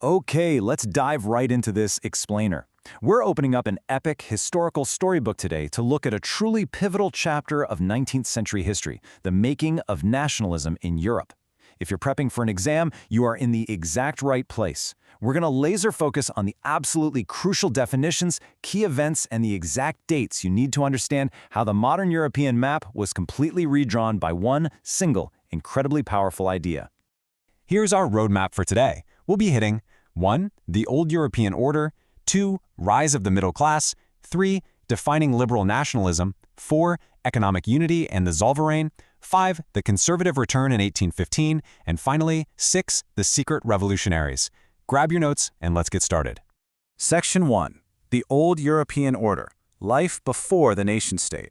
Okay, let's dive right into this explainer. We're opening up an epic historical storybook today to look at a truly pivotal chapter of 19th century history, the making of nationalism in Europe. If you're prepping for an exam, you are in the exact right place. We're going to laser focus on the absolutely crucial definitions, key events, and the exact dates you need to understand how the modern European map was completely redrawn by one single, incredibly powerful idea. Here's our roadmap for today. We'll be hitting 1. The Old European Order, 2. Rise of the Middle Class, 3. Defining Liberal Nationalism, 4. Economic Unity and the Zollverein, 5. The Conservative Return in 1815, and finally, 6. The Secret Revolutionaries. Grab your notes and let's get started. Section 1. The Old European Order, Life Before the Nation-State.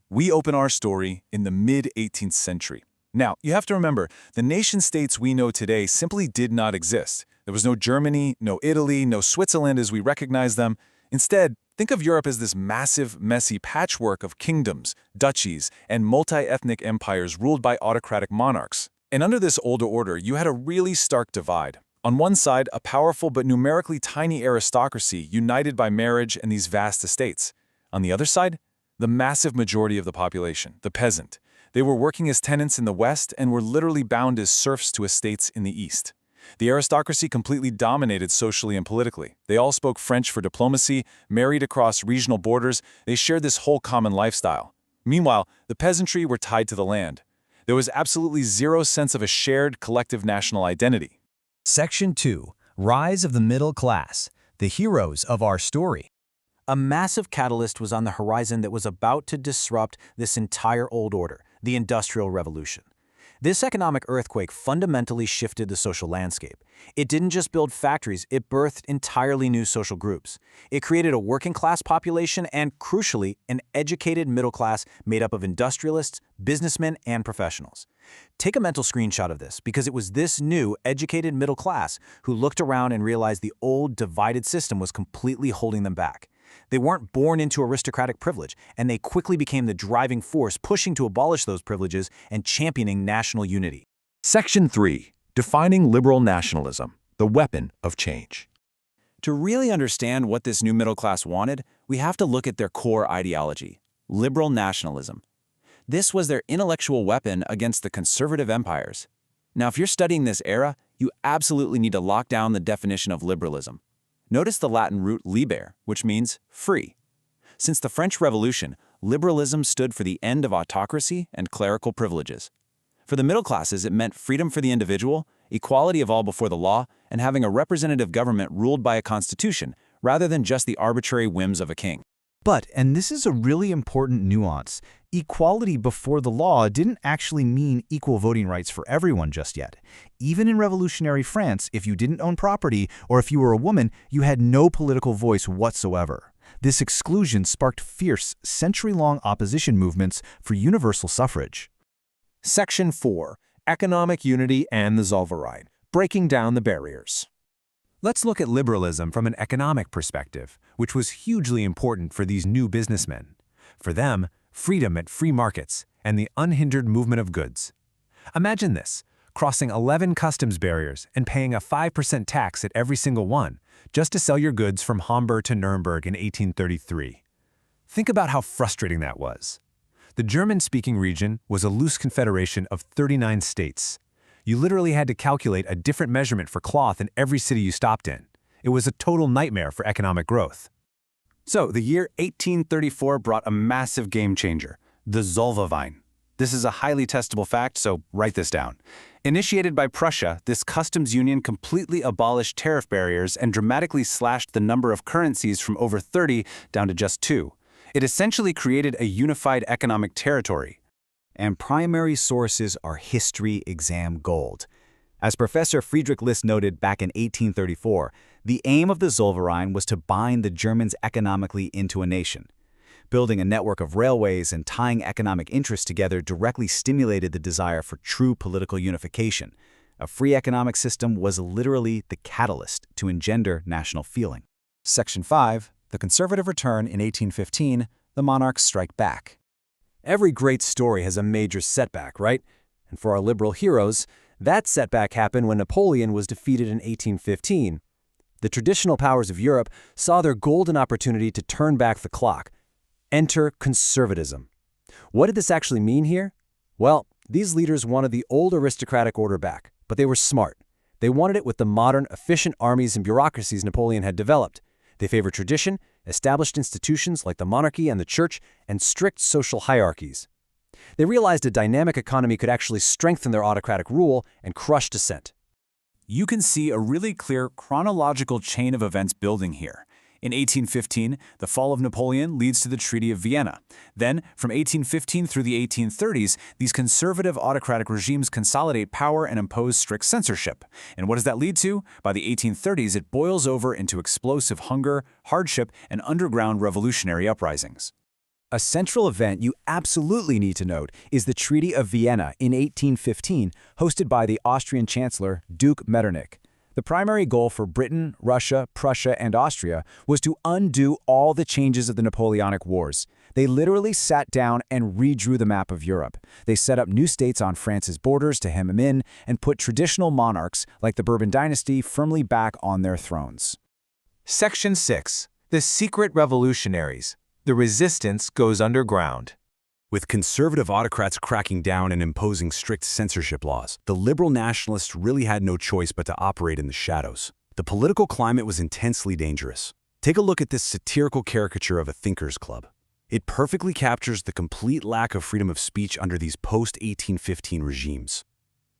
We open our story in the mid-18th century. Now, you have to remember, the nation-states we know today simply did not exist. There was no Germany, no Italy, no Switzerland as we recognize them. Instead, think of Europe as this massive, messy patchwork of kingdoms, duchies, and multi-ethnic empires ruled by autocratic monarchs. And under this older order, you had a really stark divide. On one side, a powerful but numerically tiny aristocracy united by marriage and these vast estates. On the other side, the massive majority of the population, the peasant. They were working as tenants in the West and were literally bound as serfs to estates in the East. The aristocracy completely dominated socially and politically. They all spoke French for diplomacy, married across regional borders, they shared this whole common lifestyle. Meanwhile, the peasantry were tied to the land. There was absolutely zero sense of a shared collective national identity. Section 2. Rise of the Middle Class, the heroes of our story. A massive catalyst was on the horizon that was about to disrupt this entire old order, the Industrial Revolution. This economic earthquake fundamentally shifted the social landscape. It didn't just build factories, it birthed entirely new social groups. It created a working-class population and, crucially, an educated middle class made up of industrialists, businessmen, and professionals. Take a mental screenshot of this, because it was this new, educated middle class who looked around and realized the old, divided system was completely holding them back. They weren't born into aristocratic privilege, and they quickly became the driving force pushing to abolish those privileges and championing national unity. Section 3. Defining Liberal Nationalism, the Weapon of Change. To really understand what this new middle class wanted, we have to look at their core ideology, liberal nationalism. This was their intellectual weapon against the conservative empires. Now, if you're studying this era, you absolutely need to lock down the definition of liberalism. Notice the Latin root liber, which means free. Since the French Revolution, liberalism stood for the end of autocracy and clerical privileges. For the middle classes, it meant freedom for the individual, equality of all before the law, and having a representative government ruled by a constitution, rather than just the arbitrary whims of a king. But, and this is a really important nuance, equality before the law didn't actually mean equal voting rights for everyone just yet. Even in revolutionary France, if you didn't own property or if you were a woman, you had no political voice whatsoever. This exclusion sparked fierce, century-long opposition movements for universal suffrage. Section 4. Economic Unity and the Zollverein, breaking down the barriers. Let's look at liberalism from an economic perspective, which was hugely important for these new businessmen. For them, freedom meant free markets and the unhindered movement of goods. Imagine this, crossing 11 customs barriers and paying a 5% tax at every single one, just to sell your goods from Hamburg to Nuremberg in 1833. Think about how frustrating that was. The German-speaking region was a loose confederation of 39 states. You literally had to calculate a different measurement for cloth in every city you stopped in. It was a total nightmare for economic growth. So, the year 1834 brought a massive game changer, the Zollverein. This is a highly testable fact, so write this down. Initiated by Prussia, this customs union completely abolished tariff barriers and dramatically slashed the number of currencies from over 30 down to just 2. It essentially created a unified economic territory. And primary sources are history exam gold. As Professor Friedrich List noted back in 1834, the aim of the Zollverein was to bind the Germans economically into a nation. Building a network of railways and tying economic interests together directly stimulated the desire for true political unification. A free economic system was literally the catalyst to engender national feeling. Section 5. The Conservative Return in 1815, the monarchs strike back. Every great story has a major setback, right? And for our liberal heroes, that setback happened when Napoleon was defeated in 1815, The traditional powers of Europe saw their golden opportunity to turn back the clock. Enter conservatism. What did this actually mean here? Well, these leaders wanted the old aristocratic order back, but they were smart. They wanted it with the modern, efficient armies and bureaucracies Napoleon had developed. They favored tradition, established institutions like the monarchy and the church, and strict social hierarchies. They realized a dynamic economy could actually strengthen their autocratic rule and crush dissent. You can see a really clear chronological chain of events building here. In 1815, the fall of Napoleon leads to the Treaty of Vienna. Then, from 1815 through the 1830s, these conservative autocratic regimes consolidate power and impose strict censorship. And what does that lead to? By the 1830s, it boils over into explosive hunger, hardship, and underground revolutionary uprisings. A central event you absolutely need to note is the Treaty of Vienna in 1815, hosted by the Austrian Chancellor Duke Metternich. The primary goal for Britain, Russia, Prussia, and Austria was to undo all the changes of the Napoleonic Wars. They literally sat down and redrew the map of Europe. They set up new states on France's borders to hem them in and put traditional monarchs, like the Bourbon dynasty, firmly back on their thrones. Section 6. The Secret Revolutionaries. The resistance goes underground. With conservative autocrats cracking down and imposing strict censorship laws, the liberal nationalists really had no choice but to operate in the shadows. The political climate was intensely dangerous. Take a look at this satirical caricature of a thinkers' club. It perfectly captures the complete lack of freedom of speech under these post-1815 regimes.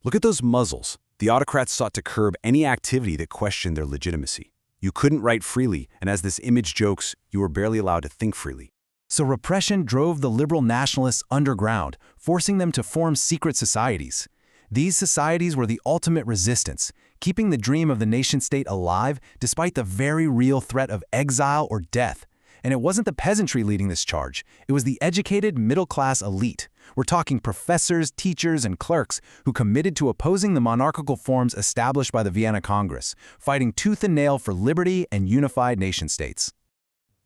Look at those muzzles. The autocrats sought to curb any activity that questioned their legitimacy. You couldn't write freely, and as this image jokes, you were barely allowed to think freely. So repression drove the liberal nationalists underground, forcing them to form secret societies. These societies were the ultimate resistance, keeping the dream of the nation-state alive despite the very real threat of exile or death. And it wasn't the peasantry leading this charge. It was the educated middle-class elite. We're talking professors, teachers, and clerks who committed to opposing the monarchical forms established by the Vienna Congress, fighting tooth and nail for liberty and unified nation-states.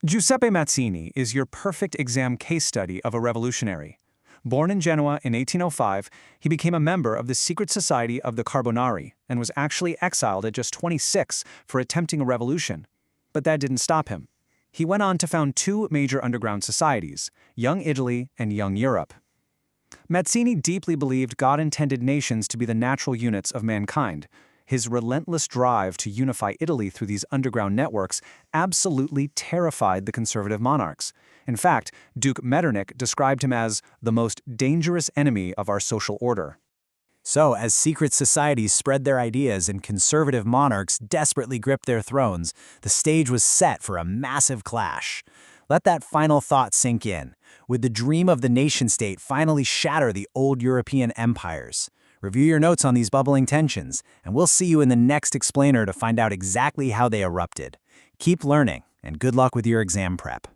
Giuseppe Mazzini is your perfect exam case study of a revolutionary. Born in Genoa in 1805, he became a member of the secret society of the Carbonari and was actually exiled at just 26 for attempting a revolution. But that didn't stop him. He went on to found two major underground societies, Young Italy and Young Europe. Mazzini deeply believed God intended nations to be the natural units of mankind. His relentless drive to unify Italy through these underground networks absolutely terrified the conservative monarchs. In fact, Duke Metternich described him as the most dangerous enemy of our social order. So, as secret societies spread their ideas and conservative monarchs desperately gripped their thrones, the stage was set for a massive clash. Let that final thought sink in. Would the dream of the nation-state finally shatter the old European empires? Review your notes on these bubbling tensions, and we'll see you in the next explainer to find out exactly how they erupted. Keep learning, and good luck with your exam prep.